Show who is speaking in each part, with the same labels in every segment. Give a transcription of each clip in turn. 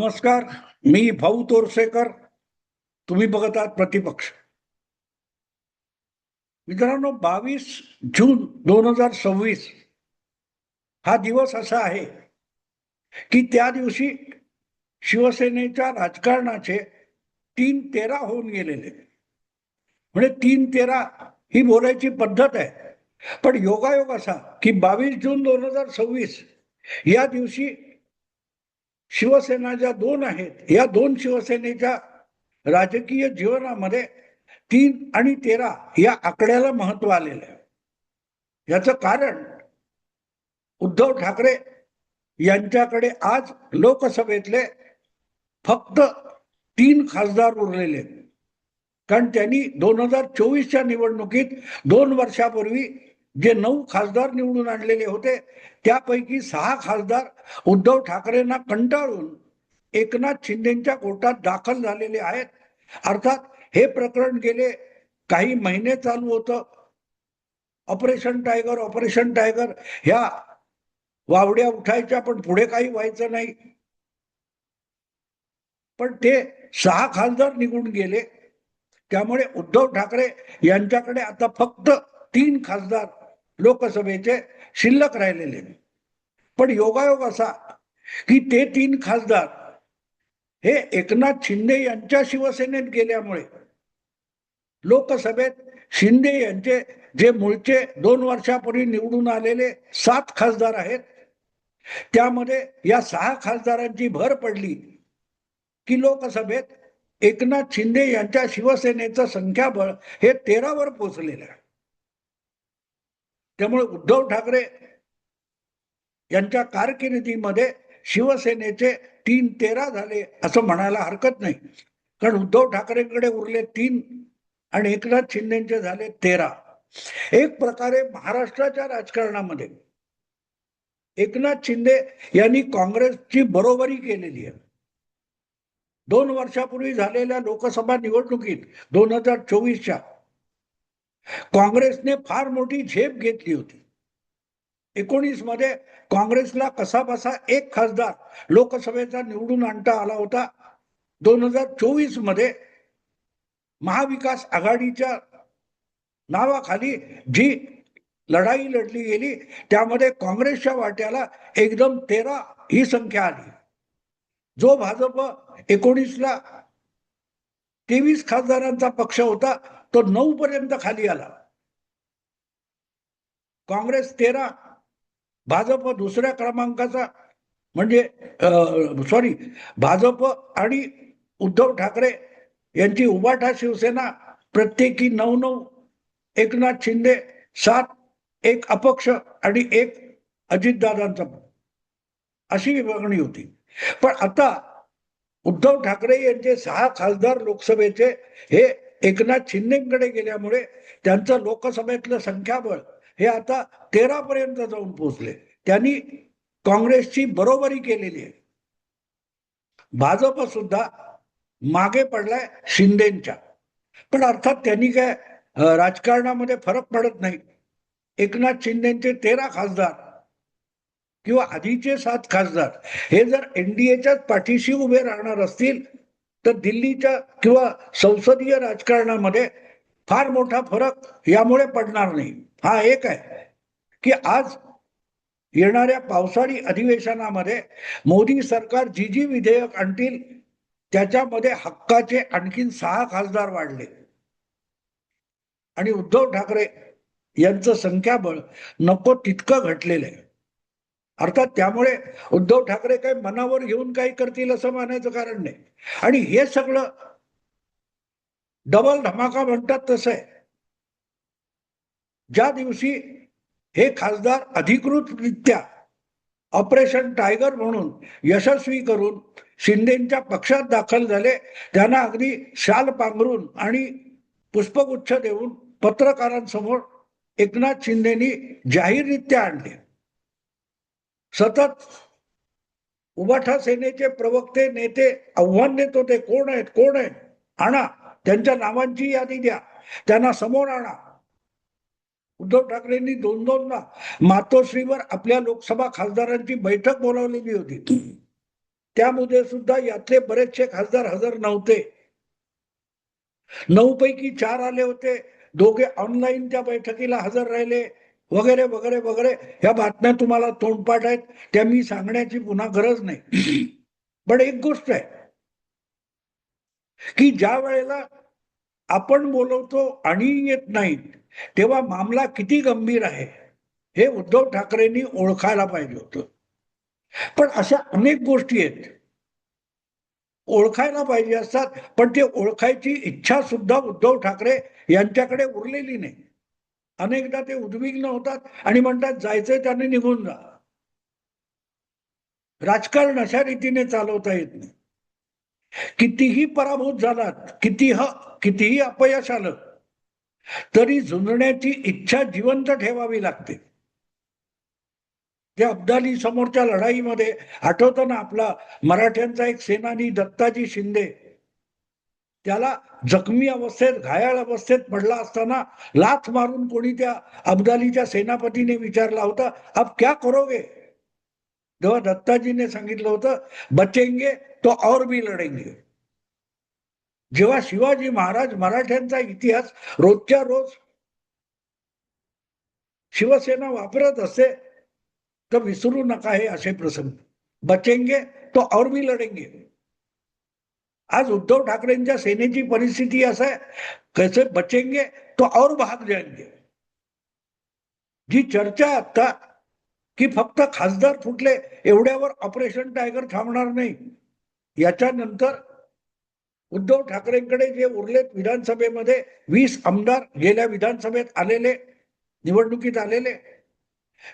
Speaker 1: नमस्कार. मी भाऊ तोरसेकर. तुम्ही बघत आहात प्रतिपक्ष. मित्रांनो, 22 जून 2026 हा दिवस असा आहे की त्या दिवशी शिवसेनेच्या राजकारणाचे 3-13 होऊन गेलेले. म्हणजे 3-13 ही बोलायची पद्धत आहे. पण योगायोग असा की 22 जून 2026 या दिवशी शिवसेना ज्या दोन आहेत, या दोन शिवसेनेच्या राजकीय जीवनामध्ये 3 आणि 13 या आकड्याला महत्व आलेलं आहे. याचं कारण उद्धव ठाकरे यांच्याकडे आज लोकसभेतले फक्त 3 खासदार उरलेले. कारण त्यांनी 2024च्या निवडणुकीत 2 वर्षापूर्वी जे 9 खासदार निवडून आणलेले होते त्यापैकी 6 खासदार उद्धव ठाकरेंना कंटाळून एकनाथ शिंदेच्या कोर्टात दाखल झालेले आहेत. अर्थात हे प्रकरण गेले काही महिने चालू होतं. ऑपरेशन टायगर ह्या वावड्या उठायच्या, पण पुढे काही व्हायचं नाही. पण ते 6 खासदार निघून गेले. त्यामुळे उद्धव ठाकरे यांच्याकडे आता फक्त 3 खासदार लोकसभेचे शिल्लक राहिलेले. पण योगायोग असा की ते 3 खासदार हे एकनाथ शिंदे यांच्या शिवसेनेत गेल्यामुळे लोकसभेत शिंदे यांचे जे मूळचे 2 वर्षापूर्वी निवडून आलेले 7 खासदार आहेत, त्यामध्ये या 6 खासदारांची भर पडली की लोकसभेत एकनाथ शिंदे यांच्या शिवसेनेचं संख्याबळ हे 13 वर पोहोचलेलं आहे. त्यामुळे उद्धव ठाकरे यांच्या कारकिर्दीमध्ये शिवसेनेचे 3-13 झाले असं म्हणायला हरकत नाही. कारण उद्धव ठाकरेंकडे उरले 3 आणि एकनाथ शिंदेचे झाले 13. एक प्रकारे महाराष्ट्राच्या राजकारणामध्ये एकनाथ शिंदे यांनी काँग्रेसची बरोबरी केलेली आहे. 2 वर्षापूर्वी झालेल्या लोकसभा निवडणुकीत 2024च्या काँग्रेसने फार मोठी झेप घेतली होती. 19 मध्ये काँग्रेसला कसाबसा 1 खासदार लोकसभेचा निवडून आणता आला होता. 2024 मध्ये महाविकास आघाडीच्या नावाखाली जी लढाई लढली गेली त्यामध्ये काँग्रेसच्या वाट्याला एकदम 13 ही संख्या आली. जो भाजप 19ला 23 खासदारांचा पक्ष होता तो 9 पर्यंत खाली आला. काँग्रेस 13, भाजप दुसऱ्या क्रमांकाचा म्हणजे भाजप आणि उद्धव ठाकरे यांची उभाटा शिवसेना प्रत्येकी 9-9, एकनाथ शिंदे 7, एक अपक्ष आणि एक अजितदादांचा, अशी विभागणी होती. पण आता उद्धव ठाकरे यांचे 6 खासदार लोकसभेचे हे एकनाथ शिंदेकडे गेल्यामुळे त्यांचं लोकसभेतलं संख्याबळ हे आता 13 पर्यंत जाऊन पोहोचले. त्यांनी काँग्रेसची बरोबरी केलेली आहे. भाजप सुद्धा मागे पडलाय शिंदेच्या. पण अर्थात त्यांनी काय राजकारणामध्ये फरक पडत नाही. एकनाथ शिंदेचे 13 खासदार किंवा आधीचे 7 खासदार हे जर एनडीएच्याच पाठीशी उभे राहणार असतील तर दिल्लीच्या किंवा संसदीय राजकारणामध्ये फार मोठा फरक यामुळे पडणार नाही. हा एक आहे की आज येणाऱ्या पावसाळी अधिवेशनामध्ये मोदी सरकार जी विधेयक आणतील त्याच्यामध्ये हक्काचे आणखीन 6 खासदार वाढले आणि उद्धव ठाकरे यांचं संख्याबळ नको तितकं घटलेलं आहे. अर्थात त्यामुळे उद्धव ठाकरे काही मनावर घेऊन काही करतील असं मानायचं कारण नाही. आणि हे सगळं डबल धमाका म्हणतात तसं आहे. ज्या दिवशी हे खासदार अधिकृतरित्या ऑपरेशन टायगर म्हणून यशस्वी करून शिंदेच्या पक्षात दाखल झाले, त्यांना अगदी शाल पांघरून आणि पुष्पगुच्छ देऊन पत्रकारांसमोर एकनाथ शिंदेनी जाहीररित्या आणले. सतत उभाठा सेनेचे प्रवक्ते नेते आव्हान देत होते, कोण आहेत, आणा, त्यांच्या नावांची यादी द्या, त्यांना समोर आणा. उद्धव ठाकरेंनी 2-2दा मातोश्रीवर आपल्या लोकसभा खासदारांची बैठक बोलावलेली होती. त्यामध्ये सुद्धा यातले बरेचसे खासदार हजर नव्हते. 9 पैकी 4 आले होते, दोघे ऑनलाईन त्या बैठकीला हजर राहिले, वगैरे वगैरे वगैरे. ह्या बातम्या तुम्हाला तोंडपाठ आहेत, त्या मी सांगण्याची पुन्हा गरज नाही. पण एक गोष्ट आहे की ज्या वेळेला आपण बोलवतो आणि येत नाहीत, तेव्हा मामला किती गंभीर आहे हे उद्धव ठाकरेंनी ओळखायला पाहिजे होतं. पण अशा अनेक गोष्टी आहेत, ओळखायला पाहिजे असतात, पण ते ओळखायची इच्छा सुद्धा उद्धव ठाकरे यांच्याकडे उरलेली नाही. अनेकदा ते उद्विग्न होतात आणि म्हणतात जायचंय त्याने निघून जा. राजकारण अशा रीतीने चालवता येत नाही. कितीही पराभूत झालात, कितीही अपयश आलं, तरी झुंजण्याची इच्छा जिवंत ठेवावी लागते. त्या अब्दाली समोरच्या लढाईमध्ये आठवतं ना, आपला मराठ्यांचा एक सेनानी दत्ताजी शिंदे, त्याला जखमी अवस्थेत, घायाळ अवस्थेत पडला असताना लाथ मारून कोणी त्या अब्दालीच्या सेनापतीने विचारला होता, अब क्या करोगे? तेव्हा दत्ताजीने सांगितलं होतं, बचेंगे तो और भी लढेंगे. जेव्हा शिवाजी महाराज मराठ्यांचा इतिहास रोजच्या रोज शिवसेना वापरत असते, तर विसरू नका हे असे प्रसंग. बचेंगे तो और भी लढेंगे. आज उद्धव ठाकरेंच्या सेनेची परिस्थिती असं आहे, कैसे बचेंगे तो और भाग जाएंगे. जी चर्चा आता की फक्त खासदार फुटले एवढ्यावर ऑपरेशन टायगर थांबणार नाही. याच्यानंतर उद्धव ठाकरेंकडे जे उरलेत विधानसभेमध्ये 20 आमदार गेल्या विधानसभेत आलेले, निवडणुकीत आलेले,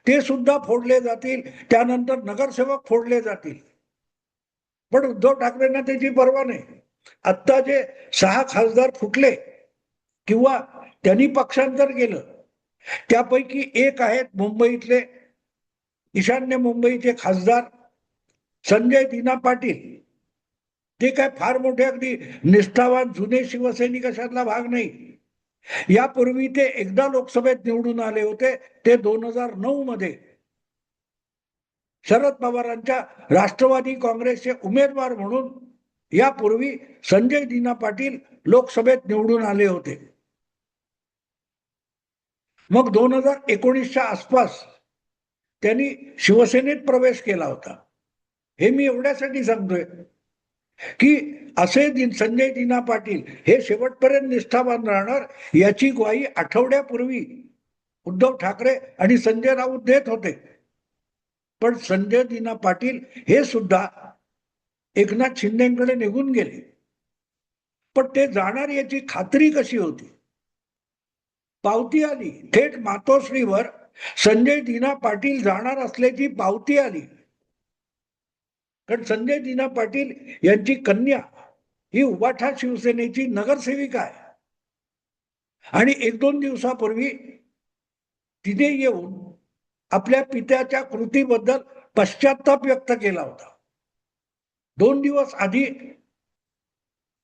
Speaker 1: ते सुद्धा फोडले जातील. त्यानंतर नगरसेवक फोडले जातील. पण उद्धव ठाकरेंना त्याची पर्वा नाही. आता जे 6 खासदार फुटले किंवा त्यांनी पक्षांतर केलं, त्यापैकी एक आहेत मुंबईतले, ईशान्य मुंबईचे खासदार संजय दिना पाटील. ते काय फार मोठे अगदी निष्ठावान जुने शिवसैनिक अशातला भाग नाही. यापूर्वी ते एकदा लोकसभेत निवडून आले होते, ते 2009 मध्ये शरद पवारांच्या राष्ट्रवादी काँग्रेसचे उमेदवार म्हणून यापूर्वी संजय दिना पाटील लोकसभेत निवडून आले होते. मग 2019च्या आसपास त्यांनी शिवसेनेत प्रवेश केला होता. हे मी एवढ्यासाठी सांगतोय की असे संजय दिना पाटील हे शेवटपर्यंत निष्ठावान राहणार याची ग्वाही आठवड्यापूर्वी उद्धव ठाकरे आणि संजय राऊत देत होते. पण संजय दिना पाटील हे सुद्धा एकनाथ शिंदेकडे निघून गेले. पण ते जाणार याची खात्री कशी होती? पावती आली थेट मातोश्रीवर, संजय दिना पाटील जाणार असल्याची पावती आली. कारण संजय दिना पाटील यांची कन्या ही उबाठा शिवसेनेची नगरसेविका आहे आणि 1-2 दिवसापूर्वी तिने येऊन आपल्या पित्याच्या कृतीबद्दल पश्चाताप व्यक्त केला होता. 2 दिवस आधी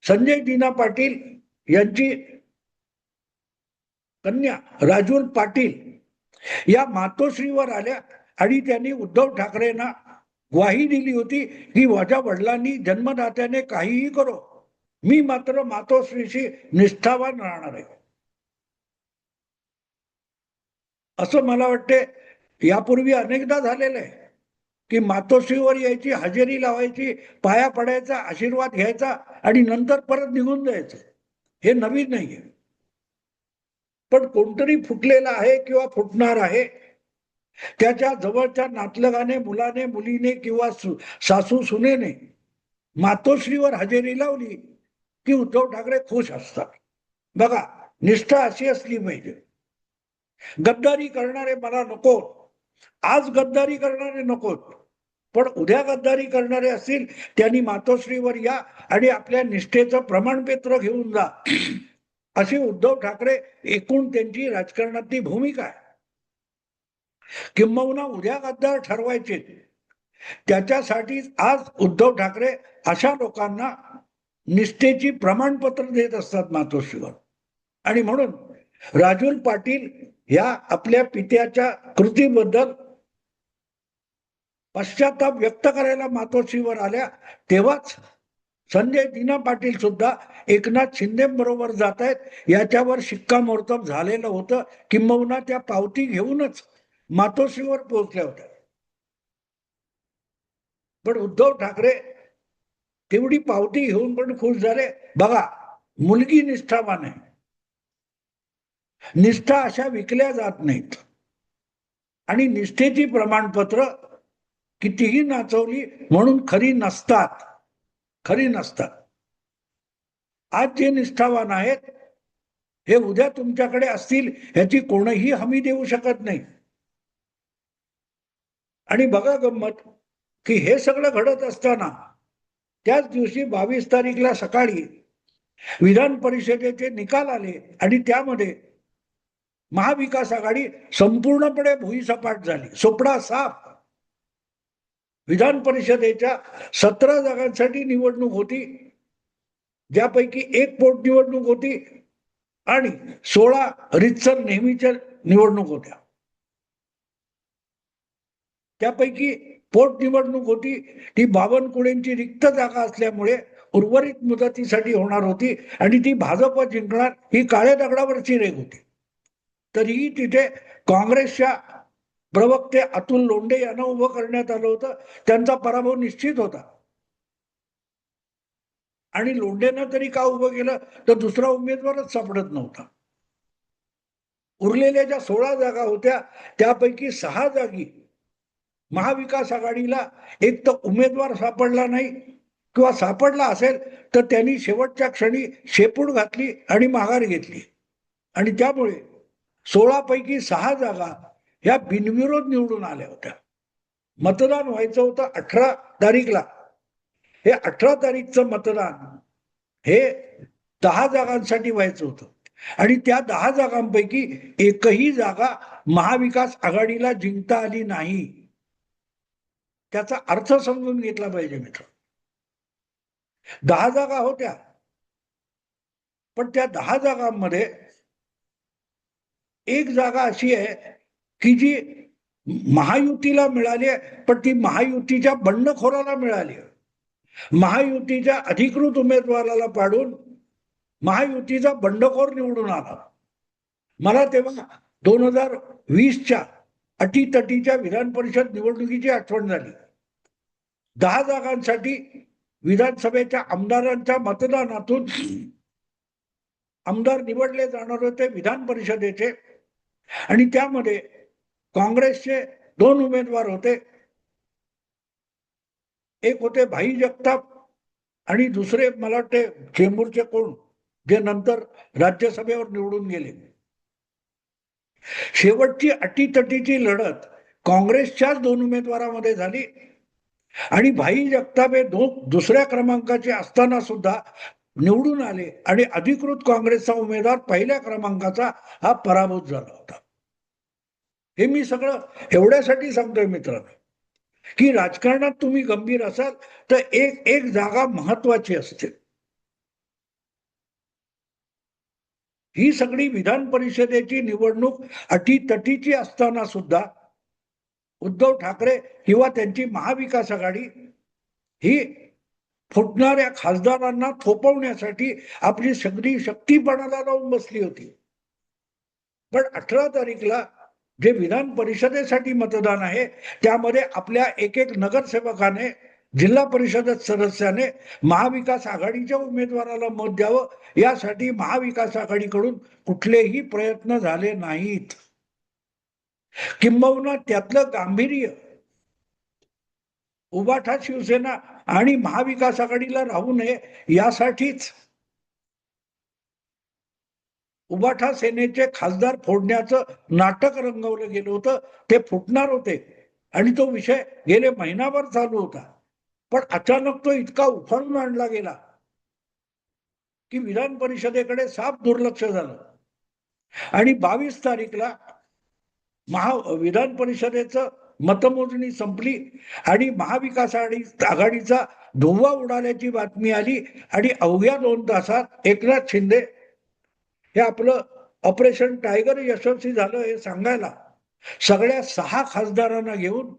Speaker 1: संजय दिना पाटील यांची कन्या राजूल पाटील या मातोश्रीवर आल्या आणि त्यांनी उद्धव ठाकरेंना ग्वाही दिली होती की माझ्या वडिलांनी जन्मदात्याने काहीही करो, मी मात्र मातोश्रीशी निष्ठावान राहणार आहे. असं मला वाटते यापूर्वी अनेकदा झालेलं आहे की मातोश्रीवर यायची, हजेरी लावायची, पाया पडायचा, आशीर्वाद घ्यायचा आणि नंतर परत निघून जायचं. हे नवीन नाहीये. पण कोणतरी फुटलेला आहे किंवा फुटणार आहे, त्याच्या जवळच्या नातलगाने, मुलाने, मुलीने किंवा सासू सुनेने मातोश्रीवर हजेरी लावली की उद्धव ठाकरे खुश असतात. बघा, निष्ठा अशी असली पाहिजे. गद्दारी करणारे मला नको, आज गद्दारी करणारे नकोत, पण उद्या गद्दारी करणारे असतील त्यांनी मातोश्रीवर या आणि आपल्या निष्ठेचं प्रमाणपत्र घेऊन जा, अशी उद्धव ठाकरे एकूण त्यांची राजकारणातली भूमिका आहे. किंबहुना उद्या गद्दार ठरवायचे, त्याच्यासाठी आज उद्धव ठाकरे अशा लोकांना निष्ठेची प्रमाणपत्र देत असतात मातोश्रीवर. आणि म्हणून राजूल पाटील या आपल्या पित्याच्या कृतीबद्दल पश्चाताप व्यक्त करायला मातोश्रीवर आल्या, तेव्हाच संजय दिना पाटील सुद्धा एकनाथ शिंदे बरोबर जात आहेत याच्यावर शिक्कामोर्तब झालेलं होतं, किंबहुना त्या पावती घेऊनच मातोश्रीवर पोहोचल्या होत्या. पण उद्धव ठाकरे तेवढी पावती घेऊन पण खुश झाले. बघा, मुलगी निष्ठावान आहे. निष्ठा अशा विकल्या जात नाहीत. आणि निष्ठेची प्रमाणपत्र कितीही नाचवली म्हणून खरी नसतात. खरी नसतात. आज जे निष्ठावान आहेत हे उद्या तुमच्याकडे असतील याची कोणीही हमी देऊ शकत नाही. आणि बघा गंमत, की हे सगळं घडत असताना त्याच दिवशी 22 तारीखला सकाळी विधान परिषदेचे निकाल आले आणि त्यामध्ये महाविकास आघाडी संपूर्णपणे भुईसपाट झाली, सोपडा साफ. विधान परिषदेच्या 17 जागांसाठी निवडणूक होती, ज्यापैकी एक पोटनिवडणूक होती आणि 16 रितसर नेहमीच्या निवडणूक होत्या. त्यापैकी पोटनिवडणूक होती ती बावनकुळेंची रिक्त जागा असल्यामुळे उर्वरित मुदतीसाठी होणार होती आणि ती भाजप जिंकणार ही काळ्या दगडावरची रेघ होती. तरीही तिथे काँग्रेसच्या प्रवक्ते अतुल लोंढे यांना उभं करण्यात आलं होतं. त्यांचा पराभव निश्चित होता. आणि लोंढेनं तरी का उभं केलं तर दुसरा उमेदवारच सापडत नव्हता. उरलेल्या ज्या 16 जागा होत्या त्यापैकी 6 जागी महाविकास आघाडीला एक तर उमेदवार सापडला नाही, किंवा सापडला असेल तर त्यांनी शेवटच्या क्षणी शेपूट घातली आणि माघार घेतली. आणि त्यामुळे 16 पैकी 6 जागा ह्या बिनविरोध निवडून आल्या होत्या. मतदान व्हायचं होतं 18 तारीखला. हे 18 तारीखचं मतदान हे 10 जागांसाठी व्हायचं होतं आणि त्या 10 जागांपैकी एकही जागा महाविकास आघाडीला जिंकता आली नाही. त्याचा अर्थ समजून घेतला पाहिजे मित्र. 10 जागा होत्या, पण त्या 10 जागांमध्ये एक जागा अशी आहे की जी महायुतीला मिळाली आहे, पण ती महायुतीच्या बंडखोराला मिळाली. महायुतीच्या अधिकृत उमेदवाराला पाडून महायुतीचा बंडखोर निवडून आला. मला तेव्हा 2020च्या अटीतटीच्या विधान परिषद निवडणुकीची आठवण झाली. 10 जागांसाठी विधानसभेच्या आमदारांच्या मतदानातून आमदार निवडले जाणार होते विधान परिषदेचे, आणि त्यामध्ये काँग्रेसचे 2 उमेदवार होते. एक होते भाई जगताप आणि दुसरे मला वाटते चेंबूरचे कोण, जे नंतर राज्यसभेवर निवडून गेले. शेवटची अटीतटीची लढत काँग्रेसच्याच 2 उमेदवारांमध्ये झाली आणि भाई जगताप हे दुसऱ्या क्रमांकाचे असताना सुद्धा निवडून आले आणि अधिकृत काँग्रेसचा उमेदवार पहिल्या क्रमांकाचा हा पराभूत झाला होता. हे मी सगळं एवढ्यासाठी सांगतोय मित्रांनो, की राजकारणात तुम्ही गंभीर असाल तर एक एक जागा महत्वाची असते. ही सगळी विधान परिषदेची निवडणूक अटीतटीची असताना सुद्धा उद्धव ठाकरे किंवा त्यांची महाविकास आघाडी ही फुटणाऱ्या खासदारांना थोपवण्यासाठी आपली सगळी शक्ती पणाला लावून बसली होती. पण 18 तारीखला जे विधान परिषदेसाठी मतदान आहे त्यामध्ये आपल्या एक एक नगरसेवकाने, जिल्हा परिषद सदस्याने महाविकास आघाडीच्या उमेदवाराला मत द्यावं यासाठी महाविकास आघाडीकडून कुठलेही प्रयत्न झाले नाहीत. किंबहुना त्यातलं गांभीर्य उबाठा शिवसेना आणि महाविकास आघाडीला राहू नये यासाठीच उबाठा सेनेचे खासदार फोडण्याचं नाटक रंगवलं गेलं होतं. ते फुटणार होते आणि तो विषय गेले महिनाभर चालू होता. पण अचानक तो इतका उफाळून आणला गेला की विधान परिषदेकडे साफ दुर्लक्ष झालं आणि 22 तारीखला विधान परिषदेचं मतमोजणी संपली आणि महाविकास आघाडीचा धुव्वा उडाल्याची बातमी आली आणि अवघ्या 2 तासात एकनाथ शिंदे हे आपलं ऑपरेशन टायगर यशस्वी झालं हे सांगायला सगळ्या 6 खासदारांना घेऊन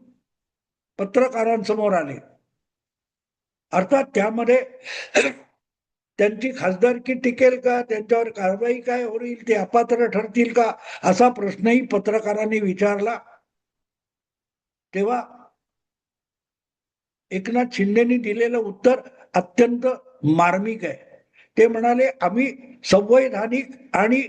Speaker 1: पत्रकारांसमोर आले. अर्थात त्यामध्ये त्यांची खासदारकी टिकेल का, त्यांच्यावर कारवाई काय होईल, ते अपात्र ठरतील का, असा प्रश्नही पत्रकारांनी विचारला. तेव्हा एकनाथ शिंदेनी दिलेलं उत्तर अत्यंत मार्मिक आहे. ते म्हणाले, आम्ही संवैधानिक आणि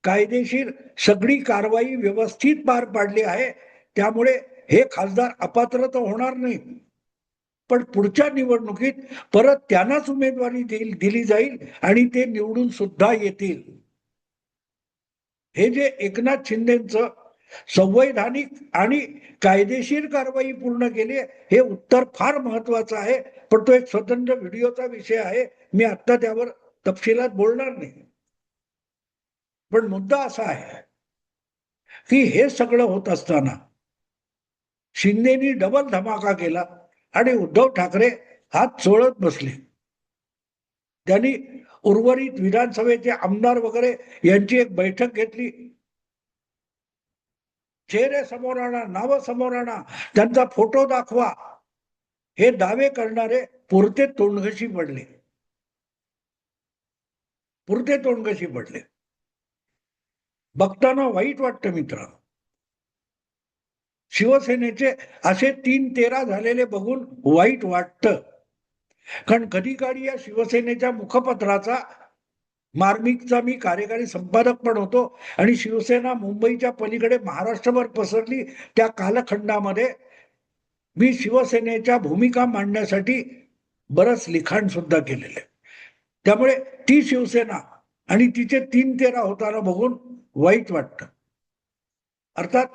Speaker 1: कायदेशीर सगळी कारवाई व्यवस्थित पार पाडली आहे, त्यामुळे हे खासदार अपात्र तर होणार नाही, पण पुढच्या निवडणुकीत परत त्यांनाच उमेदवारी दिली जाईल आणि ते निवडून सुद्धा येतील. हे जे एकनाथ शिंदेचं संवैधानिक आणि कायदेशीर कारवाई पूर्ण केली, हे उत्तर फार महत्वाचं आहे. पण तो एक स्वतंत्र व्हिडिओचा विषय आहे, मी आता त्यावर तपशिलात बोलणार नाही. पण मुद्दा असा आहे की हे सगळं होत असताना शिंदेनी डबल धमाका केला आणि उद्धव ठाकरे हात चोळत बसले. त्यांनी उर्वरित विधानसभेचे आमदार वगैरे यांची एक बैठक घेतली. चेहरे समोर आणा, नाव समोर आणा, त्यांचा फोटो दाखवा, हे दावे करणारे पुरते तोंडघशी पडले. पुरते तोंडघशी पडले. बघताना वाईट वाटतं मित्रांनो. शिवसेनेचे असे 3-13 झालेले बघून वाईट वाटतं. कारण कधी काळी या शिवसेनेच्या मुखपत्राचा मार्मिकचा मी कार्यकारी संपादक पण होतो आणि शिवसेना मुंबईच्या पलीकडे महाराष्ट्रभर पसरली त्या कालखंडामध्ये मी शिवसेनेच्या भूमिका मांडण्यासाठी बरंच लिखाण सुद्धा केलेलं आहे. त्यामुळे ती शिवसेना आणि तिचे 3-13 होताना बघून वाईट वाटतं. अर्थात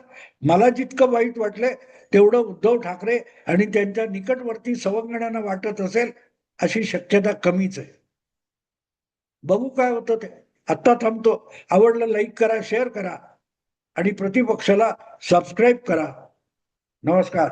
Speaker 1: मला जितकं वाईट वाटलंय तेवढं उद्धव ठाकरे आणि त्यांच्या निकटवर्ती सवंगड्यांना वाटत असेल अशी शक्यता कमीच आहे. बघू काय होतं ते. आत्ता थांबतो. आवडलं लाईक करा, शेअर करा आणि प्रतिपक्षाला सबस्क्राईब करा. नमस्कार.